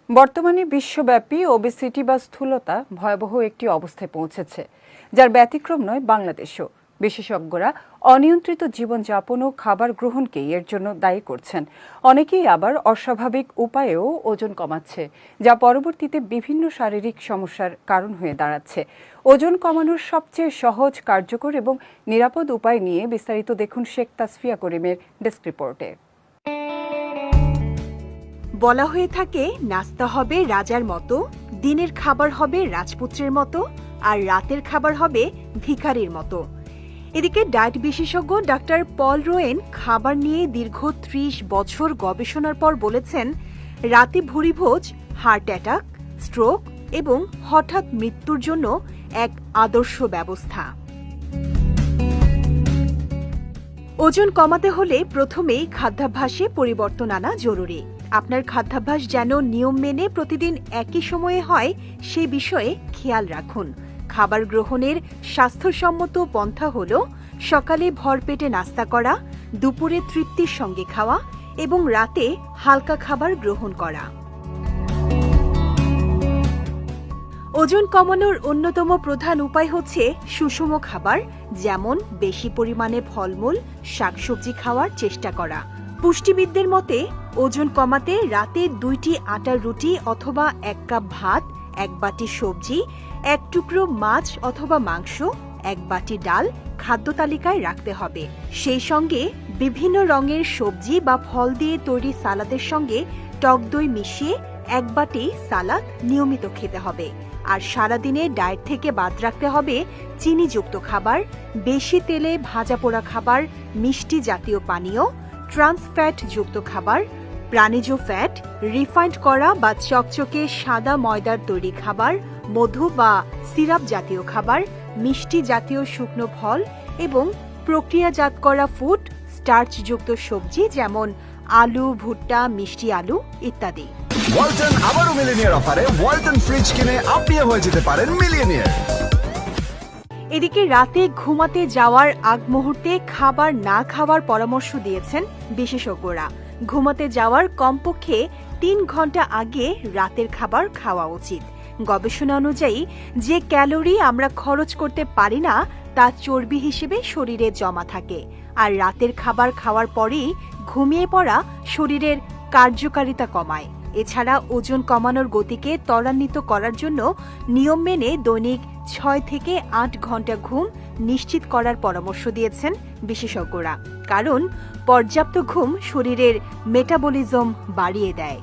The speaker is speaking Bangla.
বর্তমানে বিশ্বব্যাপী ওবেসিটি বা স্থূলতা ভয়াবহ একটি অবস্থায় পৌঁছেছে, যার ব্যতিক্রম নয় বাংলাদেশও। বিশেষজ্ঞরা অনিয়ন্ত্রিত জীবনযাপন ও খাবার গ্রহণকে এর জন্য দায়ী করছেন। অনেকেই আবার অস্বাভাবিক উপায়েও ওজন কমাচ্ছে, যা পরবর্তীতে বিভিন্ন শারীরিক সমস্যার কারণ হয়ে দাঁড়াচ্ছে। ওজন কমানোর সবচেয়ে সহজ, কার্যকর এবং নিরাপদ উপায় নিয়ে বিস্তারিত দেখুন শেখ তাসফিয়া করিমের ডেস্ক রিপোর্টে। বলা হয়ে থাকে, নাস্তা হবে রাজার মতো, দিনের খাবার হবে রাজপুত্রের মতো, আর রাতের খাবার হবে ভিখারির মতো। এদিকে ডায়েট বিশেষজ্ঞ ডাক্তার পল রোয়েন খাবার নিয়ে দীর্ঘ ৩০ বছর গবেষণার পর বলেছেন, রাতে ভুরিভোজ হার্ট অ্যাটাক, স্ট্রোক এবং হঠাৎ মৃত্যুর জন্য এক আদর্শ ব্যবস্থা। ওজন কমাতে হলে প্রথমেই খাদ্যাভ্যাসে পরিবর্তন আনা জরুরি। আপনার খাদ্যাভ্যাস যেন নিয়ম মেনে প্রতিদিন একই সময়ে হয়, সে বিষয়ে খেয়াল রাখুন। খাবার গ্রহণের স্বাস্থ্যসম্মত পন্থা হল সকালে ভরপেটে নাস্তা করা, দুপুরে তৃপ্তির সঙ্গে খাওয়া এবং রাতে হালকা খাবার গ্রহণ করা। ওজন কমানোর অন্যতম প্রধান উপায় হচ্ছে সুষম খাবার, যেমন বেশি পরিমাণে ফলমূল, শাকসবজি খাওয়ার চেষ্টা করা। পুষ্টিবিদদের মতে ওজন কমাতে রাতে 2টি আটার রুটি অথবা 1 কাপ ভাত, 1 বাটি সবজি, 1 টুকরো মাছ অথবা মাংস, 1 বাটি ডাল খাদ্য তালিকায় রাখতে হবে। সেই সঙ্গে বিভিন্ন রঙের সবজি বা ফল দিয়ে তৈরি সালাদের সঙ্গে টক দই মিশিয়ে 1 বাটি সালাদ নিয়মিত খেতে হবে। আর সারাদিনে ডায়েট থেকে বাদ রাখতে হবে চিনিযুক্ত খাবার, বেশি তেলে ভাজা পোড়া খাবার, মিষ্টি জাতীয় পানীয়, ট্রান্স ফ্যাট যুক্ত খাবার, প্রাণীজ ফ্যাট, রিফাইন্ড করা বা চকচকে সাদা ময়দার তৈরি খাবার, মধু বা সিরাপ জাতীয় খাবার, মিষ্টি জাতীয় শুকনো ফল এবং প্রক্রিয়াজাত করা ফুড, স্টার্চযুক্ত সবজি যেমন আলু, ভুট্টা, মিষ্টি আলু ইত্যাদি। ওয়ালটন আবারও মিলিনিয়ার অফারে ওয়ালটন ফ্রিজ কিনে আপনিও হয়ে যেতে পারেন মিলিয়নিয়ার। এদিকে রাতে ঘুমাতে যাওয়ার আগ মুহূর্তে খাবার না খাওয়ার পরামর্শ দিয়েছেন বিশেষজ্ঞরা। ঘুমাতে যাওয়ার কমপক্ষে 3 ঘন্টা আগে রাতের খাবার খাওয়া উচিত। গবেষণা অনুযায়ী যে ক্যালোরি আমরা খরচ করতে পারি না, তা চর্বি হিসেবে শরীরে জমা থাকে। আর রাতের খাবার খাওয়ার পরেই ঘুমিয়ে পড়া শরীরের কার্যকারিতা কমায়। এছাড়া ওজন কমানোর গতিকে ত্বরান্বিত করার জন্য নিয়ম মেনে দৈনিক 6 থেকে 8 ঘন্টা ঘুম নিশ্চিত করার পরামর্শ দিয়েছেন বিশেষজ্ঞরা। কারণ পর্যাপ্ত ঘুম শরীরের মেটাবলিজম বাড়িয়ে দেয়।